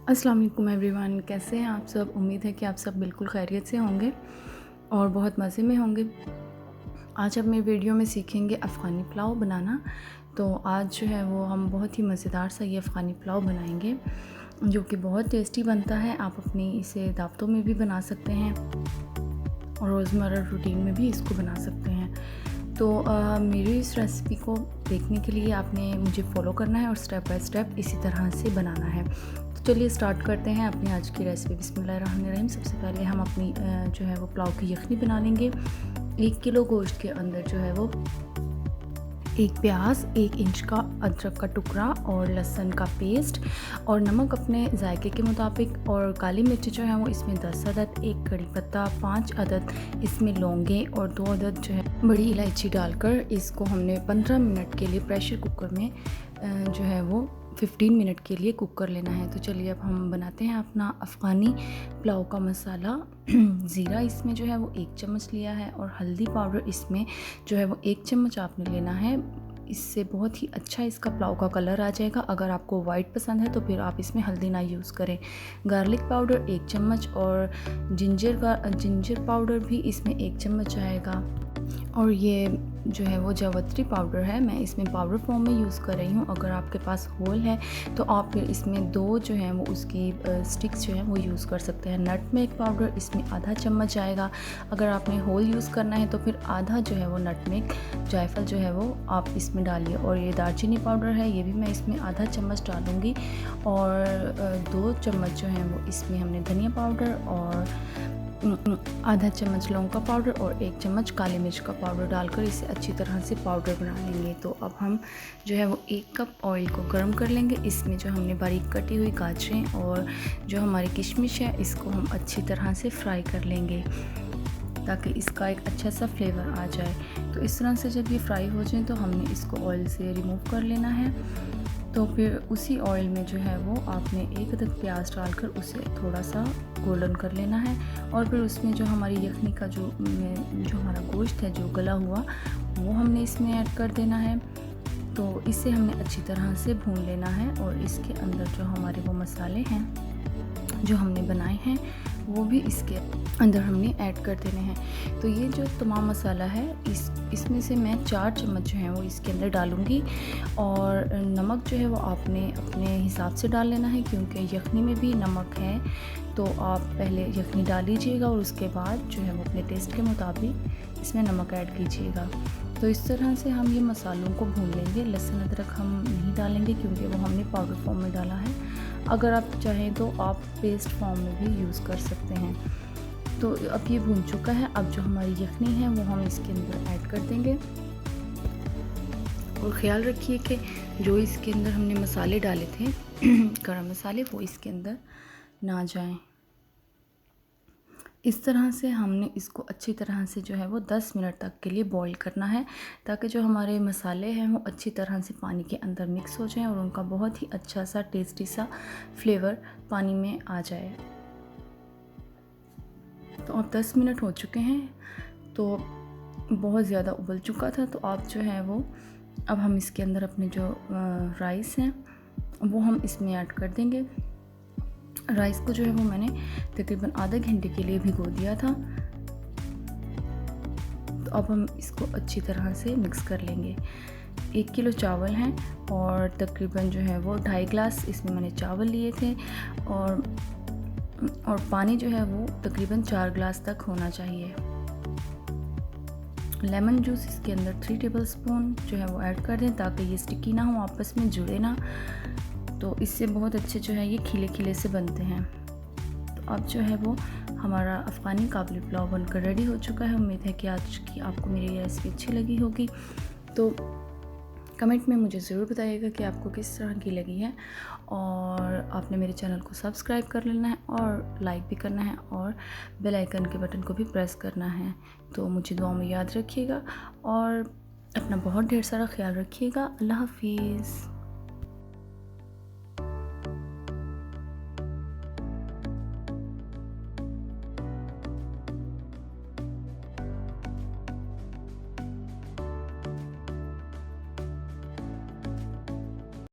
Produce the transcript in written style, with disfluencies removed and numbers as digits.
अस्सलाम वालेकुम एवरीवन, कैसे हैं आप सब। उम्मीद है कि आप सब बिल्कुल खैरियत से होंगे और बहुत मज़े में होंगे। आज हम वीडियो में सीखेंगे अफ़गानी पुलाव बनाना। तो आज जो है वो हम बहुत ही मज़ेदार सा ये अफ़गानी पुलाव बनाएंगे जो कि बहुत टेस्टी बनता है। आप अपनी इसे दावतों में भी बना सकते हैं और रोज़मर्रा रूटीन में भी इसको बना सकते हैं। तो मेरी इस रेसिपी को देखने के लिए आपने मुझे फ़ॉलो करना है और स्टेप बाय स्टेप इसी तरह से बनाना है। तो चलिए स्टार्ट करते हैं अपनी आज की रेसिपी। बिस्मिल्लाहिर्रहमानिर्रहीम। सबसे पहले हम अपनी जो है वो पुलाव की यखनी बना लेंगे। 1 किलो गोश्त के अंदर जो है वो 1 प्याज, 1 इंच का अदरक का टुकड़ा और लहसुन का पेस्ट और नमक अपने जायके के मुताबिक, और काली मिर्च जो है वो इसमें 10 अदद, 1 कड़ी पत्ता, 5 अदद इसमें लौंगे और 2 अदद जो है बड़ी इलायची डालकर इसको हमने 15 मिनट के लिए प्रेशर कुकर में जो है वो 15 मिनट के लिए कुक कर लेना है। तो चलिए अब हम बनाते हैं अपना अफ़गानी पुलाव का मसाला। ज़ीरा इसमें जो है वो 1 चम्मच लिया है और हल्दी पाउडर इसमें जो है वो 1 चम्मच आपने लेना है। इससे बहुत ही अच्छा इसका पुलाव का कलर आ जाएगा। अगर आपको वाइट पसंद है तो फिर आप इसमें हल्दी ना यूज़ करें। गार्लिक पाउडर 1 चम्मच और जिंजर पाउडर भी इसमें 1 चम्मच आएगा। और ये जो है वो जावित्री पाउडर है, मैं इसमें पाउडर फॉर्म में यूज़ कर रही हूँ। अगर आपके पास होल है तो आप फिर इसमें 2 जो है वो उसकी स्टिक्स जो है वो यूज़ कर सकते हैं। नटमेग पाउडर इसमें आधा चम्मच आएगा। अगर आपने होल यूज़ करना है तो फिर आधा जो है वो नटमेग जायफल जो है वो आप इसमें डालिए। और ये दालचीनी पाउडर है, ये भी मैं इसमें आधा चम्मच डालूँगी। और 2 चम्मच जो है वो इसमें हमने धनिया पाउडर और आधा चम्मच लौंग का पाउडर और 1 चम्मच काली मिर्च का पाउडर डालकर इसे अच्छी तरह से पाउडर बना लेंगे। तो अब हम जो है वो 1 कप ऑयल को गर्म कर लेंगे। इसमें जो हमने बारीक कटी हुई गाजरें और जो हमारी किशमिश है इसको हम अच्छी तरह से फ्राई कर लेंगे ताकि इसका एक अच्छा सा फ्लेवर आ जाए। तो इस तरह से जब ये फ्राई हो जाए तो हमने इसको ऑयल से रिमूव कर लेना है। तो फिर उसी ऑयल में जो है वो आपने 1 अदद प्याज डालकर उसे थोड़ा सा गोल्डन कर लेना है। और फिर उसमें जो हमारी यखनी का जो हमारा गोश्त है जो गला हुआ वो हमने इसमें ऐड कर देना है। तो इसे हमने अच्छी तरह से भून लेना है और इसके अंदर जो हमारे वो मसाले हैं जो हमने बनाए हैं वो भी इसके अंदर हमने ऐड कर देने हैं। तो ये जो तमाम मसाला है इसमें से मैं 4 चम्मच जो है वो इसके अंदर डालूँगी। और नमक जो है वो आपने अपने हिसाब से डाल लेना है क्योंकि यखनी में भी नमक है। तो आप पहले यखनी डाल लीजिएगा और उसके बाद जो है वो अपने टेस्ट के मुताबिक इसमें नमक ऐड कीजिएगा। तो इस तरह से हम ये मसालों को भून लेंगे। लहसुन अदरक हम नहीं डालेंगे क्योंकि वो हमने पाउडर फॉर्म में डाला है। अगर आप चाहें तो आप पेस्ट फॉर्म में भी यूज़ कर सकते हैं। तो अब ये भून चुका है। अब जो हमारी यखनी है वो हम इसके अंदर ऐड कर देंगे। और ख़्याल रखिए कि जो इसके अंदर हमने मसाले डाले थे गरम मसाले वो इसके अंदर ना जाएं। इस तरह से हमने इसको अच्छी तरह से जो है वो 10 मिनट तक के लिए बॉईल करना है ताकि जो हमारे मसाले हैं वो अच्छी तरह से पानी के अंदर मिक्स हो जाएं और उनका बहुत ही अच्छा सा टेस्टी सा फ्लेवर पानी में आ जाए। तो अब 10 मिनट हो चुके हैं। तो बहुत ज़्यादा उबल चुका था। तो आप जो है वो अब हम इसके अंदर अपने जो राइस हैं वो हम इसमें ऐड कर देंगे। राइस को जो है वो मैंने तकरीबन आधे घंटे के लिए भिगो दिया था। तो अब हम इसको अच्छी तरह से मिक्स कर लेंगे। 1 किलो चावल हैं और तकरीबन जो है वो 2.5 गिलास इसमें मैंने चावल लिए थे। और पानी जो है वो तकरीबन 4 गिलास तक होना चाहिए। लेमन जूस इसके अंदर 3 टेबलस्पून जो है वो ऐड कर दें ताकि ये स्टिकी ना हो, आपस में जुड़े ना। तो इससे बहुत अच्छे जो है ये खिले खिले से बनते हैं। तो अब जो है वो हमारा अफ़गानी काबुली पुलाव बनकर रेडी हो चुका है। उम्मीद है कि आज की आपको मेरी रेसिपी अच्छी लगी होगी। तो कमेंट में मुझे ज़रूर बताइएगा कि आपको किस तरह की लगी है। और आपने मेरे चैनल को सब्सक्राइब कर लेना है और लाइक भी करना है और बेल आइकन के बटन को भी प्रेस करना है। तो मुझे दुआ में याद रखिएगा और अपना बहुत ढेर सारा ख्याल रखिएगा। अल्लाह हाफिज़।